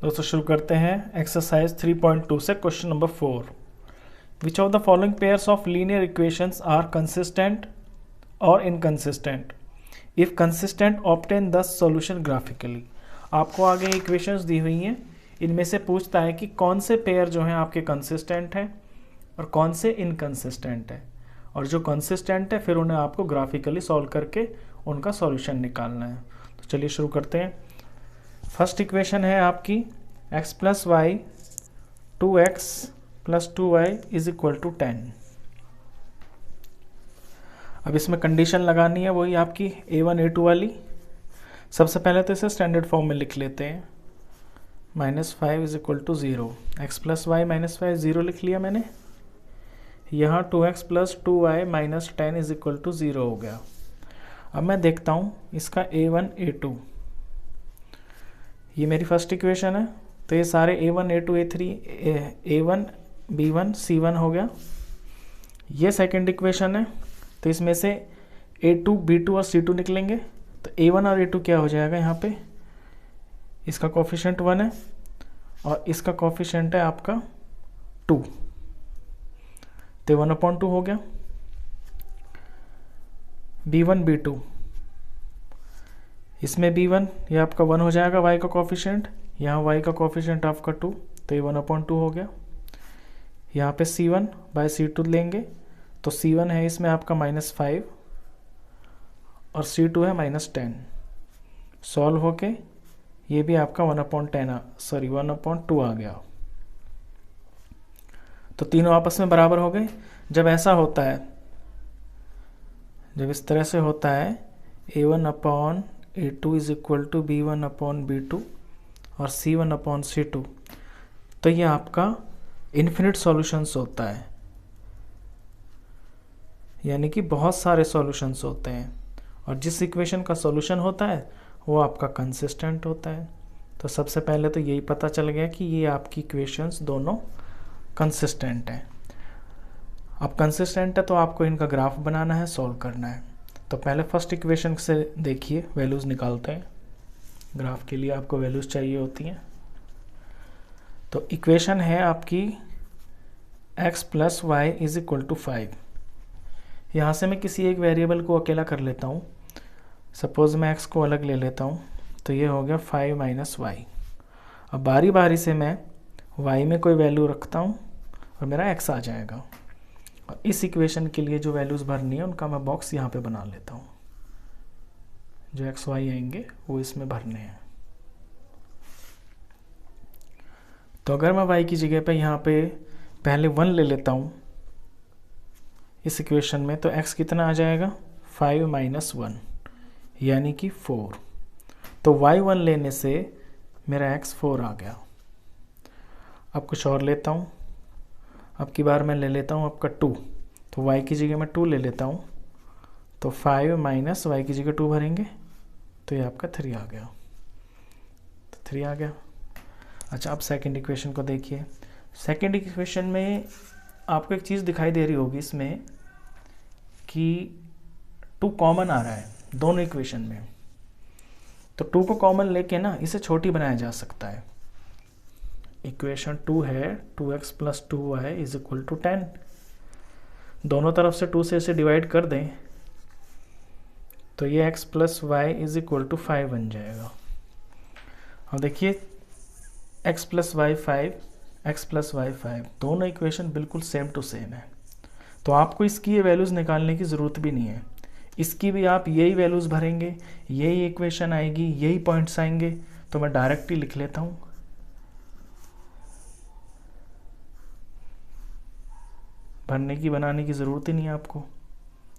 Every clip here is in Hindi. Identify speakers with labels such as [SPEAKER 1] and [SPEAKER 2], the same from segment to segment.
[SPEAKER 1] दोस्तों शुरू करते हैं एक्सरसाइज 3.2 से question number 4। Which of the following pairs of linear equations are consistent और inconsistent? If consistent obtain the solution graphically. आपको आगे इक्वेशंस दी हुई हैं, इनमें से पूछता है कि कौन से पेयर जो हैं आपके कंसिस्टेंट हैं और कौन से इनकंसिस्टेंट हैं, और जो कंसिस्टेंट है फिर उन्हें आपको ग्राफिकली सॉल्व करके उनका सॉल्यूशन निकालना है। तो चलिए शुरू करते हैं। फर्स्ट इक्वेशन है आपकी x plus y 2x plus 2y is equal to 10। अब इसमें कंडीशन लगानी है वही आपकी a1 a2 वाली। सबसे पहले तो इसे स्टैंडर्ड फॉर्म में लिख लेते हैं। -5 is equal to 0। X plus y -5 0 लिख लिया मैंने। यहाँ 2x plus 2y minus 10 is equal to 0 हो गया। अब मैं देखता हूँ इसका a1 a2, ये मेरी फर्स्ट इक्वेशन है, तो ये सारे a1 a2 a3 a1 b1 c1 हो गया। ये सेकंड इक्वेशन है, तो इसमें से a2 b2 और c2 निकलेंगे। तो a1 और a2 क्या हो जाएगा, यहाँ पे इसका कोफिशिएंट 1 है और इसका कोफिशिएंट है आपका 2, तो 1/2 हो गया। b1 b2, इसमें b1 ये आपका 1 हो जाएगा, y का कोफिशिएंट, यहाँ y का कोफिशिएंट आपका 2, तो ये 1/2 हो गया। यहाँ पे c1 बाय c2 लेंगे, तो c1 है इसमें आपका -5 और c2 है -10। सॉल्व होके ये भी आपका 1/2 आ गया। तो तीनों आपस में बराबर हो गए। जब ऐसा होता है, जब इस तरह से होता है a1/a2 is equal to b1/b2 और c1/c2, तो ये आपका इन्फिनिट सॉल्यूशंस होता है, यानी कि बहुत सारे सॉल्यूशंस होते हैं, और जिस इक्वेशन का सॉल्यूशन होता है वो आपका कंसिस्टेंट होता है। तो सबसे पहले तो यही पता चल गया कि ये आपकी इक्वेशंस दोनों कंसिस्टेंट हैं। अब कंसिस्टेंट है तो आपको इनका ग्राफ बनाना है, सॉल्व करना है। तो पहले फर्स्ट इक्वेशन से देखिए, वैल्यूज़ निकालते हैं। ग्राफ के लिए आपको वैल्यूज़ चाहिए होती हैं। तो इक्वेशन है आपकी x plus y is equal to 5। यहाँ से मैं किसी एक वेरिएबल को अकेला कर लेता हूँ। सपोज़ मैं x को अलग ले लेता हूँ, तो ये हो गया 5 माइनस वाई। अब बारी बारी से मैं y में कोई वैल्यू रखता हूँ और मेरा x आ जाएगा। और इस इक्वेशन के लिए जो वैल्यूज़ भरनी है उनका मैं बॉक्स यहाँ पे बना लेता हूँ। जो x y आएंगे वो इसमें भरने हैं। तो अगर मैं y की जगह पे यहाँ पे पहले 1 ले लेता हूँ इस इक्वेशन में, तो x कितना आ जाएगा, 5 माइनस 1 यानी कि 4। तो y1 लेने से मेरा x 4 आ गया। अब कुछ और लेता हूँ। अब की बार मैं ले लेता हूँ आपका 2, तो y की जगह मैं 2 ले लेता हूँ, तो 5 माइनस y की जगह 2 भरेंगे, तो ये आपका 3 आ गया। तो 3 आ गया। अच्छा, अब सेकंड इक्वेशन को देखिए। सेकंड इक्वेशन में आपको एक चीज़ दिखाई दे रही होगी इसमें कि 2 कॉमन आ रहा है दोनों इक्वेशन में। तो 2 को कॉमन लेके ना इसे छोटी बनाया जा सकता है। इक्वेशन 2 है 2x plus 2y is equal to 10। दोनों तरफ से 2 से इसे डिवाइड कर दें, तो ये x plus y is equal to 5 बन जाएगा। और देखिए x plus y 5, x plus y 5, दोनों इक्वेशन बिल्कुल सेम टू सेम है। तो आपको इसकी ये वैल्यूज़ निकालने की ज़रूरत भी नहीं है। इसकी भी आप यही वैल्यूज़ भरेंगे, यही इक्वेशन आएगी, यही पॉइंट्स आएंगे। तो मैं डायरेक्ट ही लिख लेता हूँ। भरने की, बनाने की ज़रूरत ही नहीं है आपको,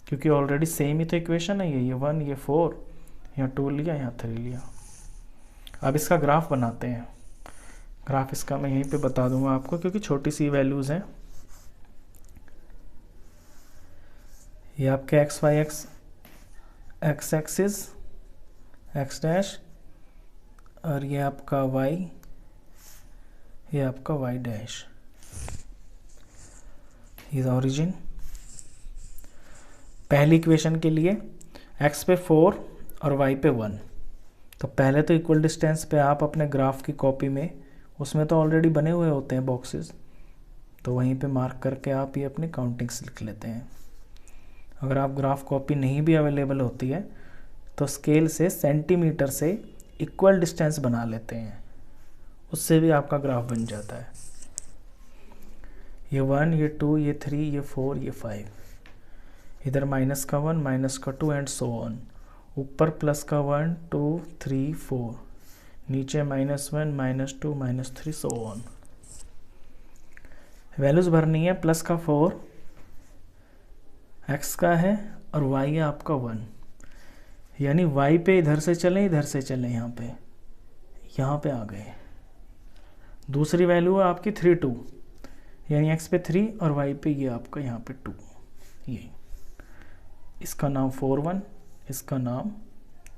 [SPEAKER 1] क्योंकि ऑलरेडी सेम ही तो इक्वेशन है। ये 1, ये 4, यहाँ 2 लिया, यहाँ 3 लिया। अब इसका ग्राफ बनाते हैं। ग्राफ इसका मैं यहीं पे बता दूंगा आपको, क्योंकि छोटी सी वैल्यूज़ हैं। ये आपके x y x axis x dash, और ये आपका वाई, ये आपका वाई डैश, इज ऑरिजिन। पहली इक्वेशन के लिए x पे 4 और y पे 1, तो पहले तो इक्वल डिस्टेंस पे आप अपने ग्राफ की कॉपी में उसमें तो ऑलरेडी बने हुए होते हैं बॉक्सेस, तो वहीं पे मार्क करके आप ये अपने काउंटिंग्स लिख लेते हैं। अगर आप ग्राफ कॉपी नहीं भी अवेलेबल होती है तो स्केल से सेंटीमीटर से इक्वल डिस्टेंस बना लेते हैं, उससे भी आपका ग्राफ बन जाता है। ये 1, ये 2, ये 3, ये 4, ये 5, इधर माइनस का 1, माइनस का 2 एंड सो ऑन। ऊपर प्लस का 1, 2, 3, 4, नीचे -1, -2, -3 सो ऑन। वैल्यूज भरनी है। प्लस का 4 x का है और y है आपका 1, यानी y पे इधर से चलें, इधर से चलें, यहाँ पे आ गए। दूसरी वैल्यू है आपकी 3, 2, यानी x पे 3 और y पे ये आपका यहाँ पे 2। ये इसका नाम 4, 1, इसका नाम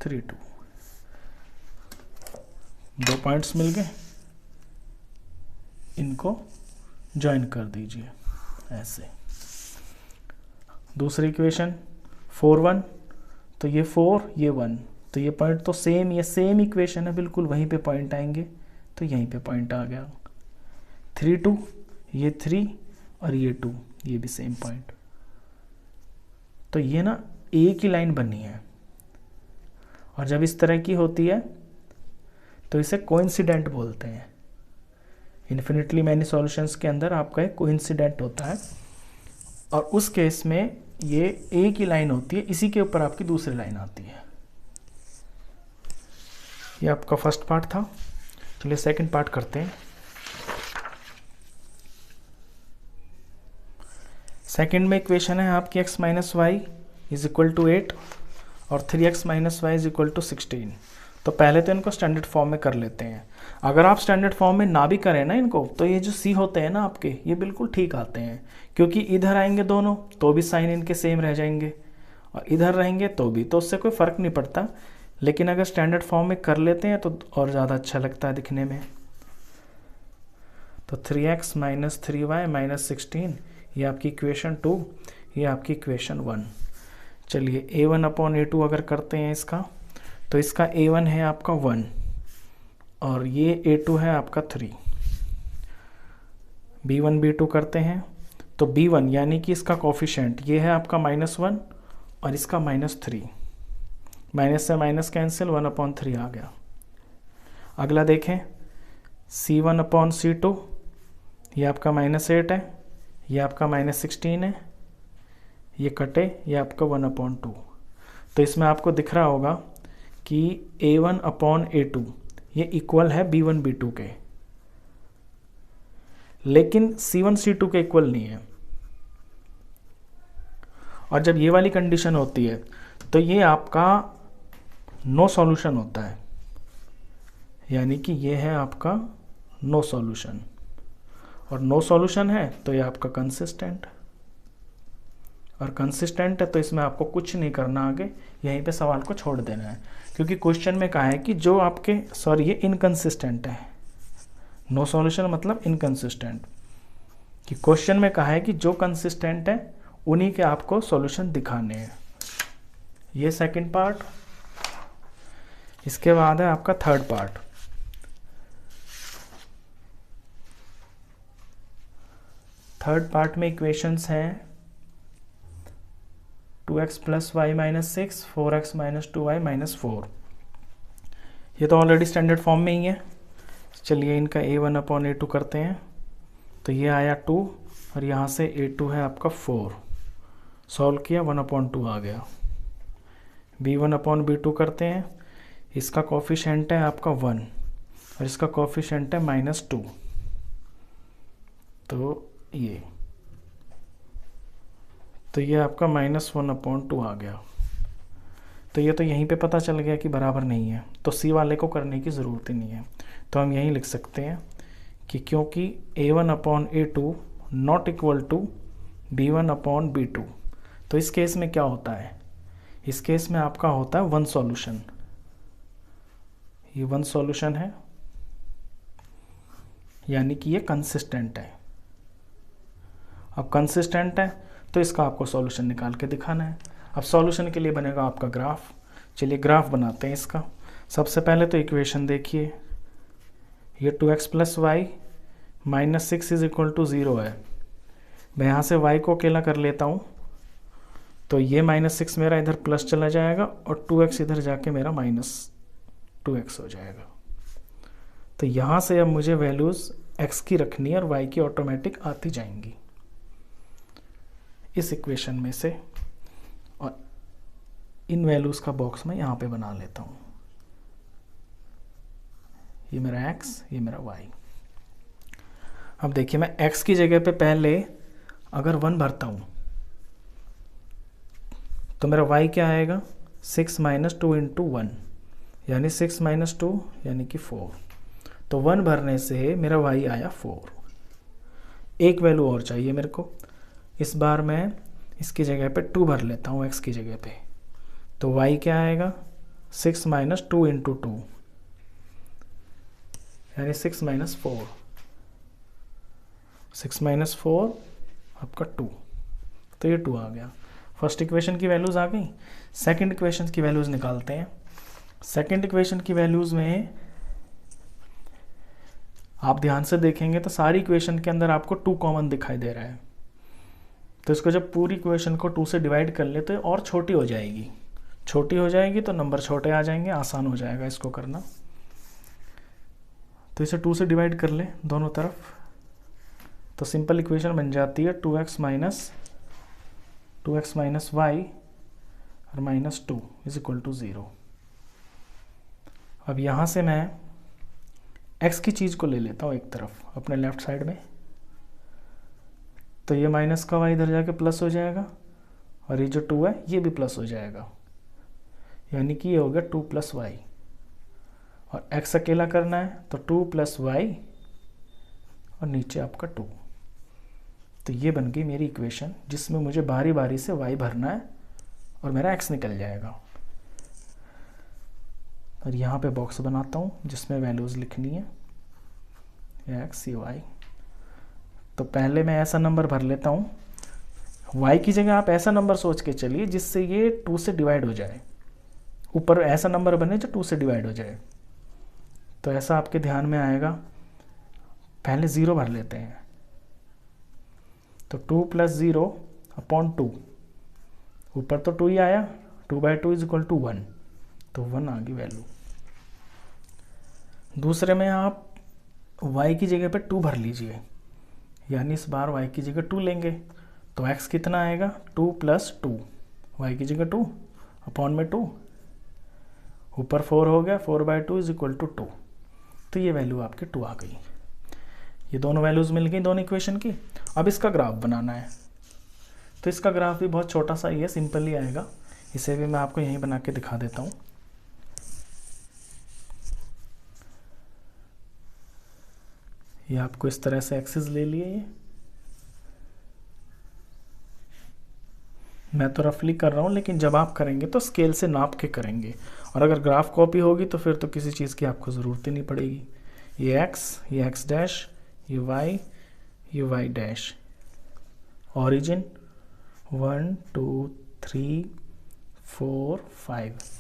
[SPEAKER 1] 3, 2। 2 पॉइंट्स मिल गए, इनको ज्वाइन कर दीजिए ऐसे। दूसरी इक्वेशन 4, 1, तो ये 4, ये 1, तो ये पॉइंट तो सेम, ये सेम इक्वेशन है बिल्कुल, वहीं पे पॉइंट आएंगे, तो यहीं पे पॉइंट आ गया। 3, 2, ये 3 और ये 2, ये भी सेम पॉइंट। तो ये ना एक ही लाइन बनी है, और जब इस तरह की होती है तो इसे कोइंसिडेंट बोलते हैं। इन्फिनिटली मैनी सॉल्यूशंस के अंदर आपका एक कोइंसिडेंट होता है, और उस केस में ये एक ही लाइन होती है, इसी के ऊपर आपकी दूसरी लाइन आती है। ये आपका फर्स्ट पार्ट था। चलिए सेकंड पार्ट करते हैं। सेकंड में इक्वेशन है आपकी x - y = 8 और 3x - y = 16। तो पहले तो इनको स्टैंडर्ड फॉर्म में कर लेते हैं। अगर आप स्टैंडर्ड फॉर्म में ना भी करें ना इनको, तो ये जो c होते हैं ना आपके, ये बिल्कुल ठीक आते हैं, क्योंकि इधर आएंगे दोनों तो भी साइन इनके सेम रह जाएंगे, और इधर रहेंगे तो भी, तो उससे कोई फ़र्क नहीं पड़ता। लेकिन अगर स्टैंडर्ड फॉर्म में कर लेते हैं तो और ज़्यादा अच्छा लगता है दिखने में। तो 3x - 3y - 16, ये आपकी इक्वेशन 2, ये आपकी इक्वेशन 1। चलिए a1/a2 अगर करते हैं इसका, तो इसका a1 है आपका 1 और ये a2 है आपका 3। b1 b2 करते हैं, तो b1 यानी कि इसका कोफिशिएंट ये है आपका -1 और इसका -3, माइनस से माइनस कैंसिल, 1/3 आ गया। अगला देखें c1/c2, ये आपका -8 है, ये आपका -16 है, ये कटे, ये आपका 1/2। तो इसमें आपको दिख रहा होगा कि a1/a2 ये इक्वल है b1 b2 के, लेकिन c1 c2 के इक्वल नहीं है। और जब ये वाली कंडीशन होती है तो ये आपका नो सॉल्यूशन होता है, यानी कि ये है आपका नो सॉल्यूशन, और नो सॉल्यूशन है तो ये आपका कंसिस्टेंट, और कंसिस्टेंट है तो इसमें आपको कुछ नहीं करना आगे, यहीं पे सवाल को छोड़ देना है, क्योंकि क्वेश्चन में कहा है कि जो आपके ये इनकंसिस्टेंट है। नो सॉल्यूशन मतलब इनकंसिस्टेंट, कि क्वेश्चन में कहा है कि जो कंसिस्टेंट है उन्हीं के आपको सॉल्यूशन दिखाने हैं। ये सेकंड पार्ट। इसके बाद है आपका थर्ड पार्ट। थर्ड पार्ट में इक्वेशंस हैं 2x + y - 6, 4x - 2y - 4। ये तो ऑलरेडी स्टैंडर्ड फॉर्म में ही है। चलिए इनका a1/a2 करते हैं, तो ये आया 2 और यहाँ से a2 है आपका 4, सॉल्व किया 1/2 आ गया। b1/b2 करते हैं, इसका कोफिशिएंट है आपका 1 और इसका कोफिशिएंट है -2, तो ये आपका -1/2 आ गया। तो ये तो यहीं पे पता चल गया कि बराबर नहीं है, तो सी वाले को करने की ज़रूरत ही नहीं है। तो हम यहीं लिख सकते हैं कि क्योंकि a1/a2 not equal to b1/b2, तो इस केस में क्या होता है, इस केस में आपका होता है 1 सॉल्यूशन। ये 1 सॉल्यूशन है, यानी कि ये कंसिस्टेंट है। अब कंसिस्टेंट है तो इसका आपको सॉल्यूशन निकाल के दिखाना है। अब सॉल्यूशन के लिए बनेगा आपका ग्राफ। चलिए ग्राफ बनाते हैं इसका। सबसे पहले तो इक्वेशन देखिए, ये 2x plus y minus 6 is equal to 0 है। मैं यहाँ से y को अकेला कर लेता हूँ, तो ये -6 मेरा इधर प्लस चला जाएगा और 2x इधर जाके मेरा -2x हो जाएगा। तो यहाँ से अब मुझे वैल्यूज़ x की रखनी है और y की ऑटोमेटिक आती जाएंगी इस इक्वेशन में से, और इन वैल्यूज़ का बॉक्स मैं यहाँ पे बना लेता हूँ। ये मेरा x, ये मेरा y। अब देखिए मैं x की जगह पे पहले अगर 1 भरता हूँ तो मेरा y क्या आएगा, 6 - 2 × 1 यानी 6 - 2 यानी कि 4। तो 1 भरने से मेरा y आया 4। एक वैल्यू और चाहिए मेरे को, इस बार मैं इसकी जगह पे 2 भर लेता हूँ x की जगह पे। तो y क्या आएगा, 6 - 2 × 2 यानी 6 - 4। 6 - 4 आपका 2, तो ये 2 आ गया। फर्स्ट इक्वेशन की वैल्यूज़ आ गई। सेकंड इक्वेशन की वैल्यूज़ निकालते हैं। सेकंड इक्वेशन की वैल्यूज़ में आप ध्यान से देखेंगे तो सारी इक्वेशन के अंदर आपको 2 कॉमन दिखाई दे रहा है। तो इसको जब पूरी इक्वेशन को 2 से डिवाइड कर ले तो और छोटी हो जाएगी। छोटी हो जाएगी तो नंबर छोटे आ जाएंगे, आसान हो जाएगा इसको करना। तो इसे 2 से डिवाइड कर ले दोनों तरफ, तो सिंपल इक्वेशन बन जाती है 2x माइनस वाई और -2 इज इक्वल टू 0। अब यहाँ से मैं x की चीज़ को ले लेता हूँ एक तरफ अपने लेफ्ट साइड में, तो ये माइनस का y इधर जाके प्लस हो जाएगा और ये जो 2 है ये भी प्लस हो जाएगा, यानी कि ये हो गया 2 + y। और x अकेला करना है तो 2 + y और नीचे आपका 2। तो ये बन गई मेरी इक्वेशन जिसमें मुझे बारी बारी से y भरना है और मेरा x निकल जाएगा। और यहाँ पे बॉक्स बनाता हूँ जिसमें वैल्यूज़ लिखनी है, ये x ये y। तो पहले मैं ऐसा नंबर भर लेता हूँ, y की जगह आप ऐसा नंबर सोच के चलिए जिससे ये 2 से डिवाइड हो जाए, ऊपर ऐसा नंबर बने जो 2 से डिवाइड हो जाए। तो ऐसा आपके ध्यान में आएगा, पहले 0 भर लेते हैं, तो 2 + 0 / 2, ऊपर तो 2 ही आया, 2/2 इज इक्वल टू 1, तो 1 आ गई वैल्यू। दूसरे में आप y की जगह पे 2 भर लीजिए, यानी इस बार y की जगह 2 लेंगे, तो x कितना आएगा, 2 + 2, y की जगह 2 / 2, ऊपर 4 हो गया, 4/2 इज इक्वल टू 2। तो ये वैल्यू आपकी 2 आ गई। ये दोनों वैल्यूज़ मिल गई दोनों इक्वेशन की। अब इसका ग्राफ बनाना है, तो इसका ग्राफ भी बहुत छोटा सा ही है, सिंपल ही आएगा। इसे भी मैं आपको यहीं बना के दिखा देता हूँ। ये आपको इस तरह से एक्सिस ले लिए, ये मैं तो रफली कर रहा हूँ, लेकिन जब आप करेंगे तो स्केल से नाप के करेंगे। और अगर ग्राफ कॉपी होगी तो फिर तो किसी चीज़ की आपको ज़रूरत ही नहीं पड़ेगी। ये x डैश, ये y डैश, ऑरिजिन 1 2 3 4 5,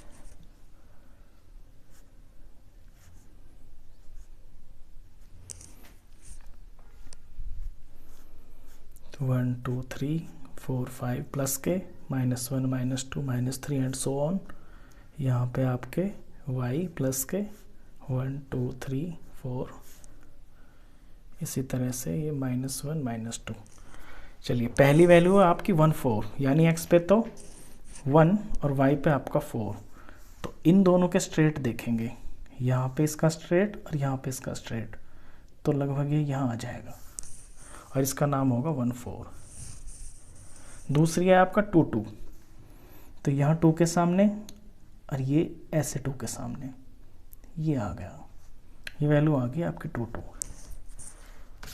[SPEAKER 1] तो 1 2 3 4 5 प्लस के -1 -2 -3 एंड सो ऑन। यहाँ पे आपके y प्लस के 1 2 3 4, इसी तरह से ये -1 -2। चलिए पहली वैल्यू है आपकी 1 4, यानी x पे तो 1 और y पे आपका 4। तो इन दोनों के स्ट्रेट देखेंगे, यहाँ पे इसका स्ट्रेट और यहाँ पे इसका स्ट्रेट, तो लगभग ये यहाँ आ जाएगा और इसका नाम होगा 1 4। दूसरी है आपका 2 2, तो यहाँ 2 के सामने और ये ऐसे 2 के सामने, ये आ गया, ये वैल्यू आ गई आपकी 2 2।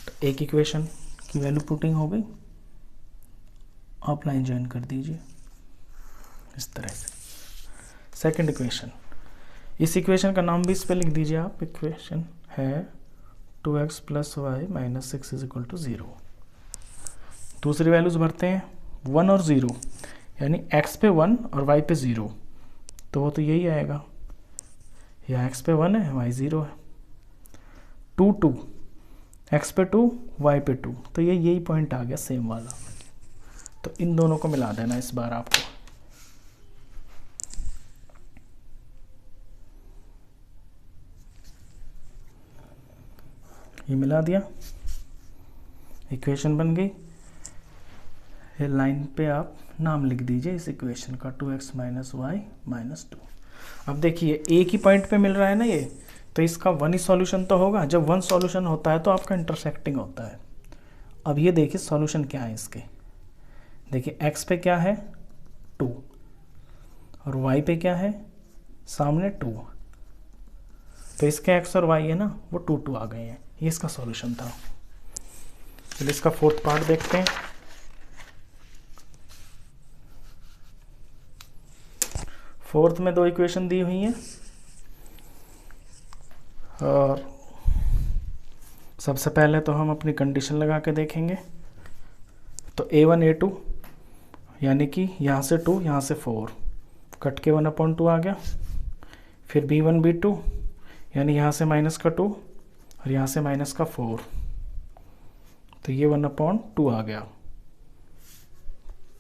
[SPEAKER 1] तो एक इक्वेशन की वैल्यू पुटिंग हो गई। आप लाइन ज्वाइन कर दीजिए इस तरह से। सेकंड इक्वेशन, इस इक्वेशन का नाम भी इस पे लिख दीजिए आप। इक्वेशन है 2x + y - 6 is equal to 0। दूसरी वैल्यूज भरते हैं 1 और 0, यानी x पे 1 और y पे 0, तो वो तो यही आएगा, या x पे 1 है y 0 है। 2 एक्स पे 2 वाई पे 2, तो ये यही पॉइंट आ गया सेम वाला। तो इन दोनों को मिला देना इस बार आपको। ये मिला दिया, इक्वेशन बन गई। ये लाइन पे आप नाम लिख दीजिए इस इक्वेशन का, 2x माइनस वाई माइनस 2। अब देखिए एक ही पॉइंट पे मिल रहा है ना ये, तो इसका वन ही सॉल्यूशन तो होगा। जब वन सॉल्यूशन होता है तो आपका इंटरसेक्टिंग होता है। अब ये देखिए सॉल्यूशन क्या है इसके। देखिए x पे क्या है 2 और y पे क्या है सामने 2, तो इसके x और y है ना वो 2 2 आ गए हैं। ये इसका सॉल्यूशन था। चलिए इसका फोर्थ पार्ट देखते हैं। फोर्थ में 2 इक्वेशन दी हुई हैं और सबसे पहले तो हम अपनी कंडीशन लगा के देखेंगे। तो a1 a2 यानी कि यहाँ से 2 यहाँ से 4 कट के 1/2 आ गया। फिर b1 b2 यानी यहाँ से माइनस का 2 और यहाँ से माइनस का 4, तो ये 1/2 आ गया।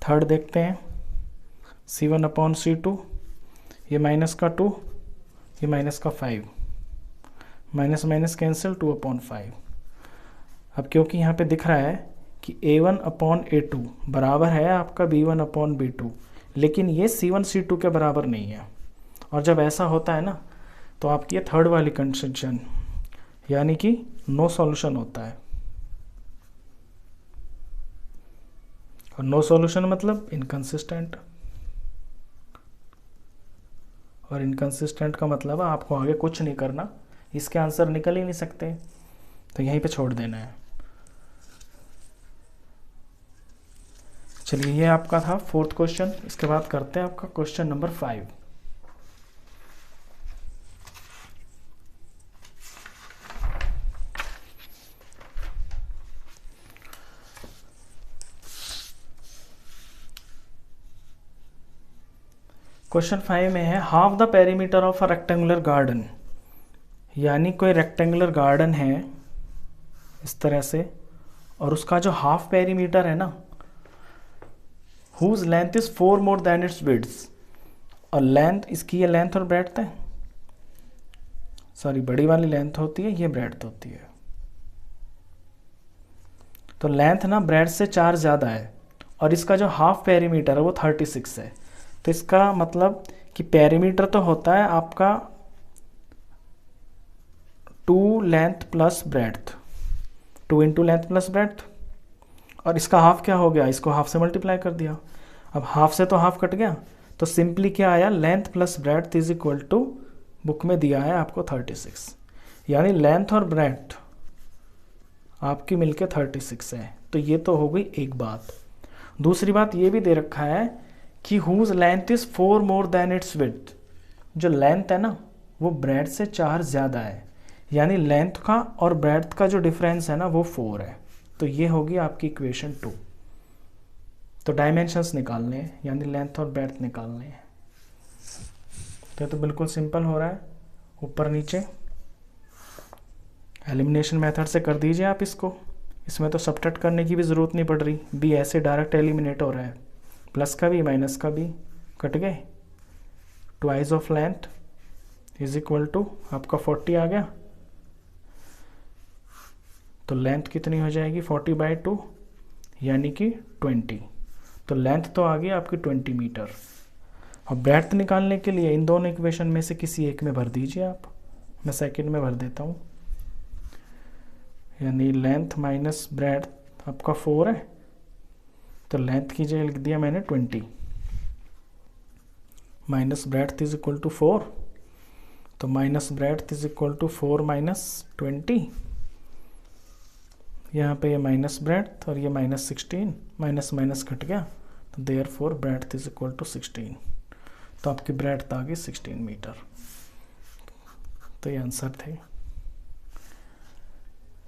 [SPEAKER 1] थर्ड देखते हैं c1/c2, ये माइनस का 2 ये माइनस का 5, माइनस माइनस कैंसिल 2/5। अब क्योंकि यहाँ पे दिख रहा है कि a1/a2 बराबर है आपका b1/b2, लेकिन ये c1c2 के बराबर नहीं है। और जब ऐसा होता है ना तो आपकी ये थर्ड वाली कंडीशन यानी कि नो सॉल्यूशन होता है। और नो सॉल्यूशन मतलब इनकंसिस्टेंट, और इनकंसिस्टेंट का मतलब आपको आगे कुछ नहीं करना, इसके आंसर निकल ही नहीं सकते, तो यहीं पे छोड़ देना है। चलिए ये आपका था फोर्थ क्वेश्चन। इसके बाद करते हैं आपका क्वेश्चन नंबर 5। क्वेश्चन 5 में है half the perimeter of a rectangular garden, यानी कोई रेक्टेंगुलर गार्डन है इस तरह से, और उसका जो हाफ पेरीमीटर है ना whose length is 4 more than its width, और लेंथ इसकी ये लेंथ और ब्रेड्थ है, सॉरी बड़ी वाली लेंथ होती है, ये ब्रेड्थ होती है। तो लेंथ ना ब्रेड्थ से 4 ज़्यादा है और इसका जो हाफ पेरीमीटर है वो 36 है। तो इसका मतलब कि पेरीमीटर तो होता है आपका 2 length plus breadth, 2 into length plus breadth, और इसका हाफ क्या हो गया, इसको हाफ से मल्टीप्लाई कर दिया। अब हाफ से तो हाफ कट गया, तो सिंपली क्या आया, length plus breadth is equal to, book में दिया है आपको 36, यानी लेंथ और ब्रेड्थ आपकी मिलके 36 है। तो ये तो हो गई एक बात। दूसरी बात ये भी दे रखा है कि whose length is 4 more than its width, जो लेंथ है ना वो ब्रेड्थ से 4 ज़्यादा है, यानी लेंथ का और ब्रेड्थ का जो डिफरेंस है ना वो 4 है। तो ये होगी आपकी इक्वेशन 2। तो डायमेंशंस निकालने हैं, यानी लेंथ और ब्रेड्थ निकालने हैं। तो बिल्कुल सिंपल हो रहा है, ऊपर नीचे एलिमिनेशन मेथड से कर दीजिए आप इसको। इसमें तो सब्ट्रैक्ट करने की भी ज़रूरत नहीं पड़ रही, बी ऐसे डायरेक्ट एलिमिनेट हो रहा है। प्लस का भी माइनस का भी कट गए, twice of length is equal to आपका 40 आ गया। तो लेंथ कितनी हो जाएगी 40/2 यानी कि 20। तो लेंथ तो आ गई आपकी 20 मीटर। और ब्रेड्थ निकालने के लिए इन दोनों इक्वेशन में से किसी एक में भर दीजिए आप। मैं सेकंड में भर देता हूँ, यानी लेंथ माइनस ब्रेड्थ आपका 4 है, तो लेंथ की जगह लिख दिया मैंने 20 minus breadth is equal to 4, तो minus breadth is equal to 4 minus 20। यहाँ पे ये माइनस ब्रेड्थ और ये माइनस 16, माइनस माइनस कट गया, तो therefore breadth is equal to 16। तो आपकी ब्रेड्थ आ गई 16 मीटर। तो ये आंसर थे।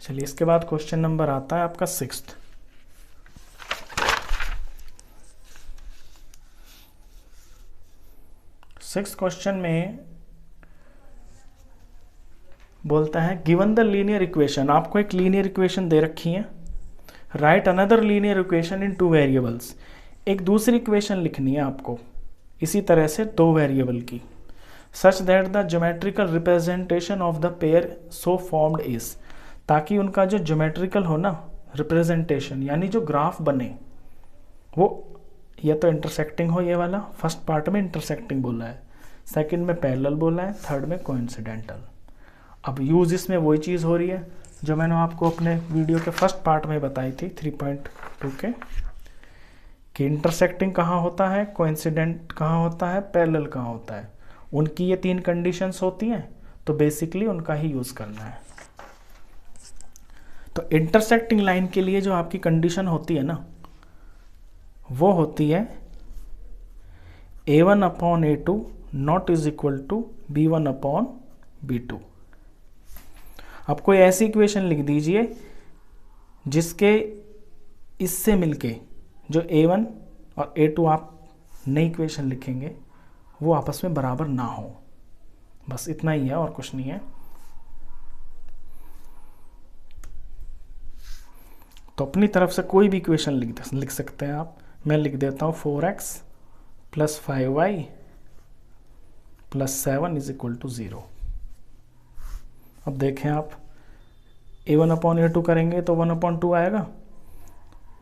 [SPEAKER 1] चलिए इसके बाद क्वेश्चन नंबर आता है आपका 6th। क्वेश्चन में बोलता है गिवन द लीनियर इक्वेशन, आपको एक लीनियर इक्वेशन दे रखी है, right another linear equation in 2 variables, एक दूसरी इक्वेशन लिखनी है आपको इसी तरह से 2 वेरिएबल की, such that the geometrical representation of the pair so formed is, ताकि उनका जो ज्योमेट्रिकल हो ना रिप्रेजेंटेशन यानी जो ग्राफ बने वो या तो इंटरसेक्टिंग हो, ये वाला फर्स्ट पार्ट में इंटरसेक्टिंग बोला है, सेकंड में पैरेलल बोला है, थर्ड में कोइंसिडेंटल। अब यूज इसमें वही चीज़ हो रही है जो मैंने आपको अपने वीडियो के फर्स्ट पार्ट में बताई थी 3.2 के, कि इंटरसेक्टिंग कहाँ होता है, कोइंसिडेंट कहाँ होता है, पैरेलल कहाँ होता है, उनकी ये 3 कंडीशंस होती हैं, तो बेसिकली उनका ही यूज़ करना है। तो इंटरसेक्टिंग लाइन के लिए जो आपकी कंडीशन होती है ना, वो होती है a1/a2 not is equal to b1/b2। आप कोई ऐसी इक्वेशन लिख दीजिए जिसके इससे मिलके जो a1 और a2 आप नई इक्वेशन लिखेंगे वो आपस में बराबर ना हो, बस इतना ही है और कुछ नहीं है। तो अपनी तरफ से कोई भी इक्वेशन लिख सकते हैं आप। मैं लिख देता हूँ 4x + 5y + 7 = 0। अब देखें आप a1/a2 करेंगे तो 1/2 आएगा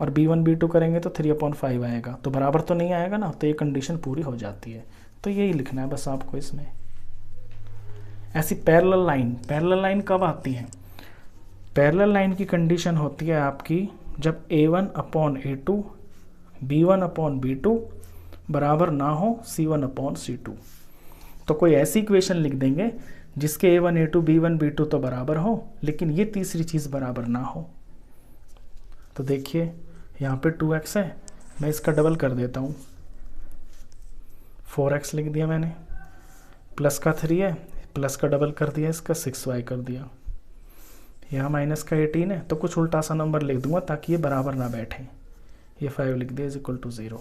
[SPEAKER 1] और b1 b2 करेंगे तो 3/5 आएगा, तो बराबर तो नहीं आएगा ना, तो ये कंडीशन पूरी हो जाती है। तो यही लिखना है बस आपको इसमें। ऐसी पैरेलल लाइन कब आती है? पैरेलल लाइन की कंडीशन होती है आपकी जब a1/a2 b1/b2 बराबर ना हो c1/c2। तो कोई ऐसी इक्वेशन लिख देंगे जिसके a1 a2 b1 b2 तो बराबर हो, लेकिन ये तीसरी चीज़ बराबर ना हो। तो देखिए यहाँ पे 2x है, मैं इसका डबल कर देता हूँ, 4x लिख दिया मैंने, प्लस का 3 है, प्लस का डबल कर दिया, इसका 6y कर दिया, यहाँ माइनस का 18 है, तो कुछ उल्टा सा नंबर लिख दूंगा ताकि ये बराबर ना बैठे, ये 5 लिख दिया = 0।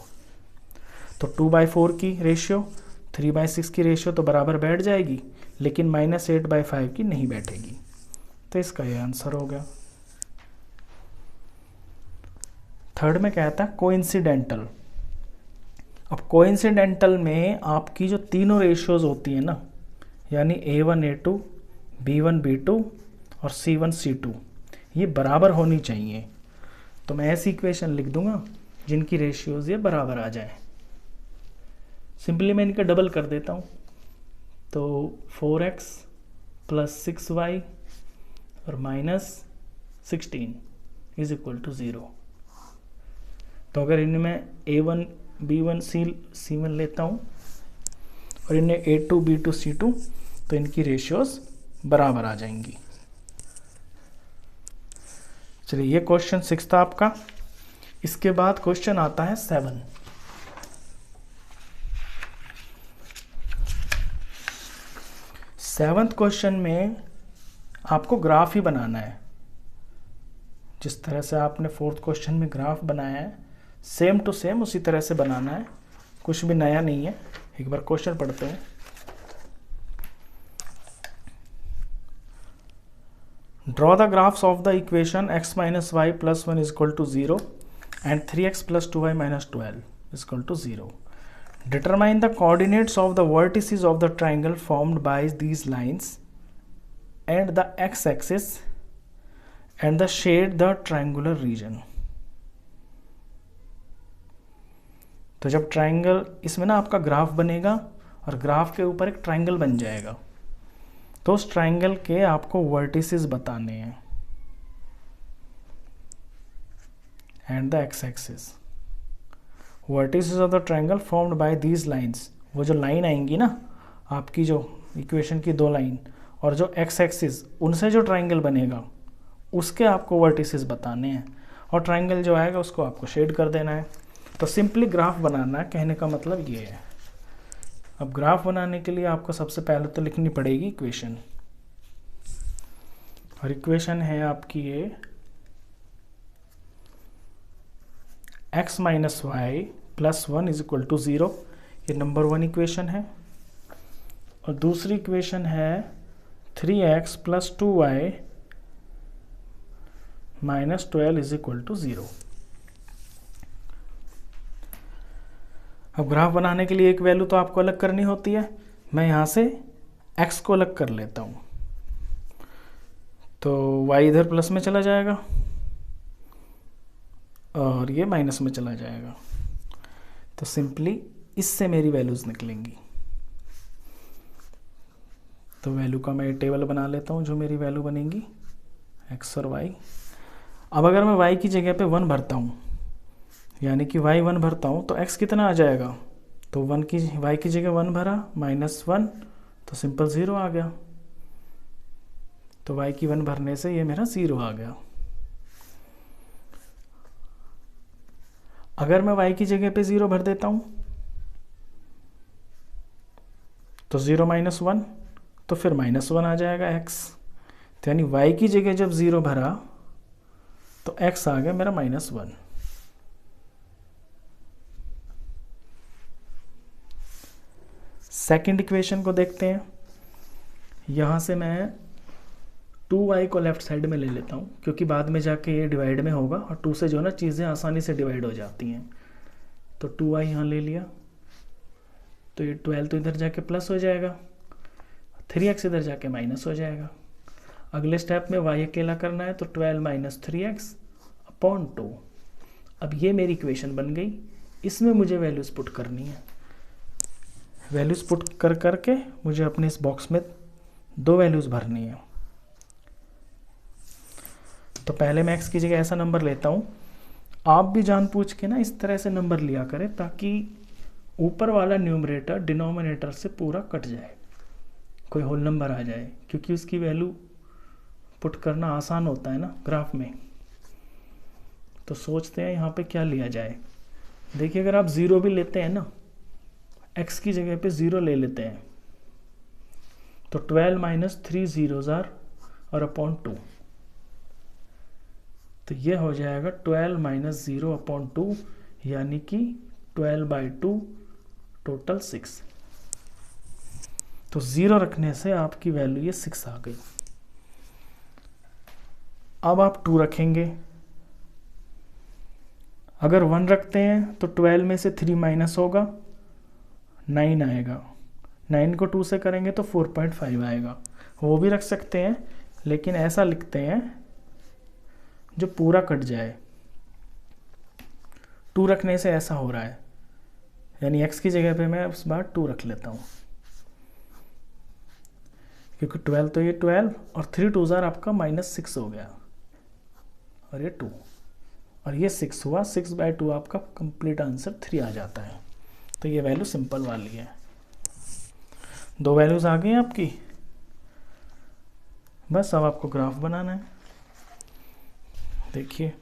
[SPEAKER 1] तो 2/4 की रेशियो 3/6 की रेशियो तो बराबर बैठ जाएगी, लेकिन -8/5 की नहीं बैठेगी। तो इसका ये आंसर हो गया। थर्ड में कहता है कोइंसिडेंटल। अब कोइंसिडेंटल में आपकी जो तीनों रेशियोज होती है ना, यानी a1 a2 b1 b2 और c1 c2, ये बराबर होनी चाहिए। तो मैं ऐसी इक्वेशन लिख दूंगा जिनकी रेशियोज ये बराबर आ जाए। सिंपली मैं इनका डबल कर देता हूँ, तो 4x + 6y और -16 = 0। तो अगर इनमें a1 b1 c1 लेता हूँ और इन्हें a2 b2 c2, तो इनकी रेशियोज बराबर आ जाएंगी। चलिए ये क्वेश्चन 6 था आपका। इसके बाद क्वेश्चन आता है 7। सेवंथ क्वेश्चन में आपको ग्राफ ही बनाना है। जिस तरह से आपने 4th क्वेश्चन में ग्राफ बनाया है, सेम टू सेम उसी तरह से बनाना है, कुछ भी नया नहीं है। एक बार क्वेश्चन पढ़ते हैं। Draw the graphs of the equation x - y + 1 = 0 and 3x + 2y - 12 = 0. Determine the coordinates of the vertices of the triangle formed by these lines and the x-axis and the shade the triangular region. तो जब ट्राइंगल, इसमें ना आपका ग्राफ बनेगा और ग्राफ के ऊपर एक ट्राइंगल बन जाएगा, तो उस ट्राइंगल के आपको वर्टिसेस बताने हैं and the x axis. Vertices of the triangle formed by these lines, वो जो लाइन आएंगी ना आपकी, जो इक्वेशन की 2 लाइन और जो एक्स एक्सिस, उनसे जो ट्राइंगल बनेगा उसके आपको वर्टिसेस बताने हैं, और ट्राइंगल जो आएगा उसको आपको शेड कर देना है। तो सिंपली ग्राफ बनाना है, कहने का मतलब ये है। अब ग्राफ बनाने के लिए आपको सबसे पहले तो लिखनी पड़ेगी इक्वेशन, और इक्वेशन है आपकी ये x - y + 1 = 0, ये नंबर 1 इक्वेशन है। और दूसरी इक्वेशन है 3x plus 2y minus 12 is equal to 0। अब ग्राफ बनाने के लिए एक वैल्यू तो आपको अलग करनी होती है। मैं यहाँ से x को अलग कर लेता हूँ, तो y इधर प्लस में चला जाएगा और ये माइनस में चला जाएगा। तो सिंपली इससे मेरी वैल्यूज़ निकलेंगी। तो वैल्यू का मैं टेबल बना लेता हूँ जो मेरी वैल्यू बनेगी x और y। अब अगर मैं y की जगह पे 1 भरता हूँ, यानी कि y 1 भरता हूँ, तो x कितना आ जाएगा? तो y की जगह 1 भरा -1, तो सिंपल 0 आ गया। तो y की 1 भरने से ये मेरा 0 आ गया। अगर मैं y की जगह पे 0 भर देता हूँ तो 0 - 1, तो फिर -1 आ जाएगा x। तो यानी y की जगह जब 0 भरा तो x आ गया मेरा -1। सेकंड इक्वेशन को देखते हैं। यहाँ से मैं 2y को लेफ्ट साइड में ले लेता हूँ, क्योंकि बाद में जाके ये डिवाइड में होगा और 2 से जो ना चीज़ें आसानी से डिवाइड हो जाती हैं। तो 2y यहाँ ले लिया, तो ये 12 तो इधर जाके प्लस हो जाएगा, 3x इधर जाके माइनस हो जाएगा। अगले स्टेप में y अकेला करना है, तो 12 - 3x अपॉन 2। अब ये मेरी इक्वेशन बन गई। इसमें मुझे वैल्यूज़ पुट करनी है। वैल्यूज़ पुट कर करके मुझे अपने इस बॉक्स में 2 वैल्यूज़ भरनी है। तो पहले मैं x की जगह ऐसा नंबर लेता हूँ। आप भी जानबूझ के ना इस तरह से नंबर लिया करें ताकि ऊपर वाला न्यूमरेटर डिनोमिनेटर से पूरा कट जाए, कोई होल नंबर आ जाए, क्योंकि उसकी वैल्यू पुट करना आसान होता है ना ग्राफ में। तो सोचते हैं यहाँ पे क्या लिया जाए। देखिए, अगर आप 0 भी लेते हैं ना, x की जगह पे 0 ले लेते हैं, तो 12 - 3 zeros are और अपॉन 2, तो ये हो जाएगा 12 - 0 अपॉन 2, यानी कि 12/2 टोटल 6। तो 0 रखने से आपकी वैल्यू ये 6 आ गई। अब आप 2 रखेंगे। अगर 1 रखते हैं तो 12 में से 3 माइनस होगा, 9 आएगा। 9 को 2 से करेंगे तो 4.5 आएगा। वो भी रख सकते हैं, लेकिन ऐसा लिखते हैं जो पूरा कट जाए। 2 रखने से ऐसा हो रहा है, यानी x की जगह पे मैं उस बार 2 रख लेता हूँ, क्योंकि 12 तो ये 12 और 3 2 जार आपका -6 हो गया, और ये 2 और ये 6 हुआ। 6/2 आपका कंप्लीट आंसर 3 आ जाता है। तो ये वैल्यू सिंपल वाली है। 2 वैल्यूज़ आ गई आपकी। बस अब आपको ग्राफ बनाना है। देखिए,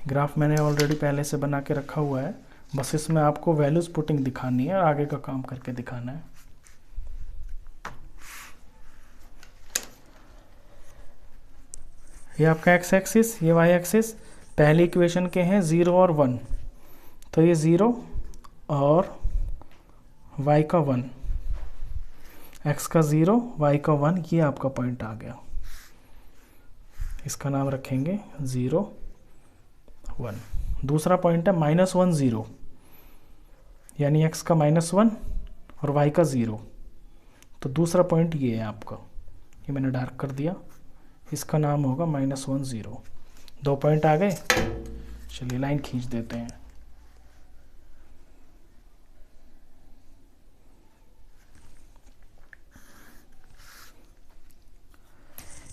[SPEAKER 1] ग्राफ मैंने ऑलरेडी पहले से बना के रखा हुआ है, बस इसमें आपको वैल्यूज़ पुटिंग दिखानी है और आगे का काम करके दिखाना है। ये आपका x एक्सिस, ये y एक्सिस। पहली इक्वेशन के हैं 0 और 1, तो ये 0 और y का 1, x का 0 y का 1, ये आपका पॉइंट आ गया। इसका नाम रखेंगे 0 1। दूसरा पॉइंट है -1 0, यानी x का -1 और y का 0। तो दूसरा पॉइंट ये है आपका, ये मैंने डार्क कर दिया। इसका नाम होगा -1 0। 2 पॉइंट आ गए। चलिए लाइन खींच देते हैं।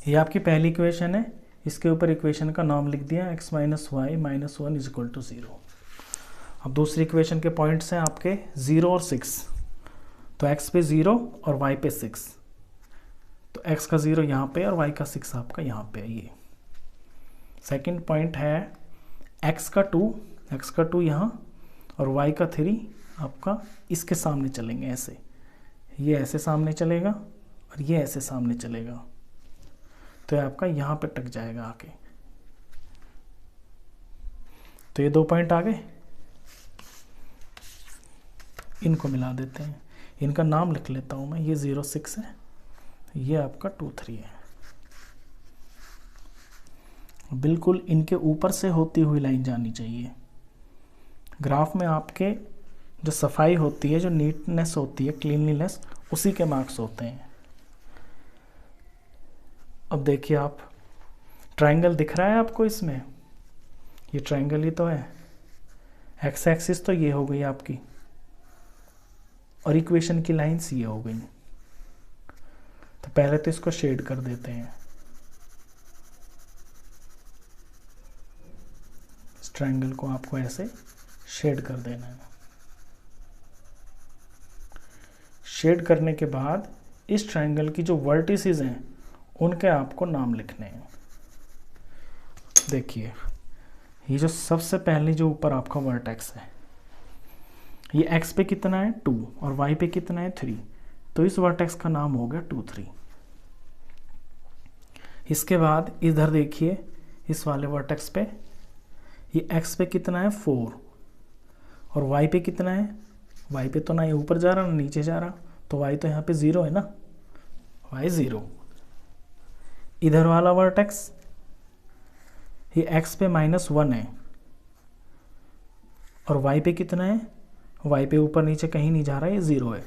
[SPEAKER 1] ये आपकी पहली इक्वेशन है। इसके ऊपर इक्वेशन का नाम लिख दिया x - y -1 = 0। अब दूसरी इक्वेशन के पॉइंट्स हैं आपके 0 और 6। तो x पे 0 और y पे 6। तो x का 0 यहाँ पे और y का 6 आपका यहाँ पे है। ये सेकंड पॉइंट है x का 2 यहाँ और y का 3 आपका इसके सामने चलेंगे ऐसे। ये ऐसे सामने चलेगा और ये ऐसे सामने चलेगा, तो ये आपका यहाँ पे टक जाएगा आके। तो ये 2 पॉइंट आ गए। इनको मिला देते हैं। इनका नाम लिख लेता हूँ मैं। ये 0 6 है, ये आपका 2 3 है। बिल्कुल इनके ऊपर से होती हुई लाइन जानी चाहिए। ग्राफ में आपके जो सफाई होती है, जो नीटनेस होती है, क्लीनलीनेस, उसी के मार्क्स होते हैं। अब देखिए आप, ट्रायंगल दिख रहा है आपको इसमें, ये ट्रायंगल ही तो है। एक्स एक्सिस तो ये हो गई आपकी और इक्वेशन की लाइंस ये हो गई। तो पहले तो इसको शेड कर देते हैं। इस ट्रायंगल को आपको ऐसे शेड कर देना है। शेड करने के बाद इस ट्रायंगल की जो वर्टिसेस हैं उनके आपको नाम लिखने हैं। देखिए ये जो सबसे पहले जो ऊपर आपका वर्टेक्स है, ये x पे कितना है 2 और y पे कितना है 3, तो इस वर्टेक्स का नाम हो गया 2 3। इसके बाद इधर देखिए इस वाले वर्टेक्स पे, ये x पे कितना है 4 और y पे कितना है, y पे तो ना ये ऊपर जा रहा ना नीचे जा रहा, तो y तो यहाँ पे 0 है ना, y 0। इधर वाला वर्टेक्स ये x पे -1 है और y पे कितना है, y पे ऊपर नीचे कहीं नहीं जा रहा, ये 0 है।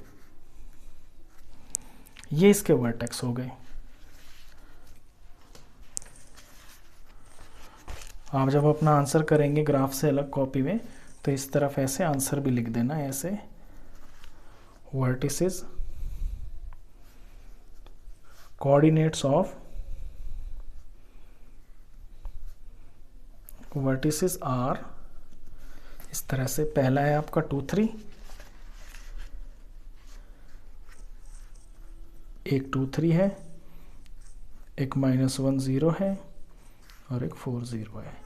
[SPEAKER 1] ये इसके वर्टेक्स हो गए। आप जब अपना आंसर करेंगे ग्राफ से अलग कॉपी में, तो इस तरफ ऐसे आंसर भी लिख देना, ऐसे vertices coordinates of vertices are, इस तरह से। पहला है आपका 2 3, एक 2 3 है, एक -1 0 है और एक 4 0 है।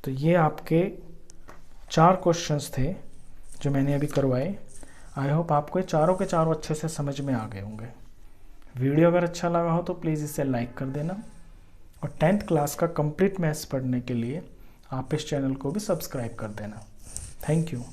[SPEAKER 1] तो ये आपके 4 क्वेश्चंस थे जो मैंने अभी करवाए। आई होप आपको ये चारों के चारों अच्छे से समझ में आ गए होंगे। वीडियो अगर अच्छा लगा हो तो प्लीज़ इसे लाइक कर देना और 10th क्लास का कंप्लीट मैथ्स पढ़ने के लिए आप इस चैनल को भी सब्सक्राइब कर देना। Thank you.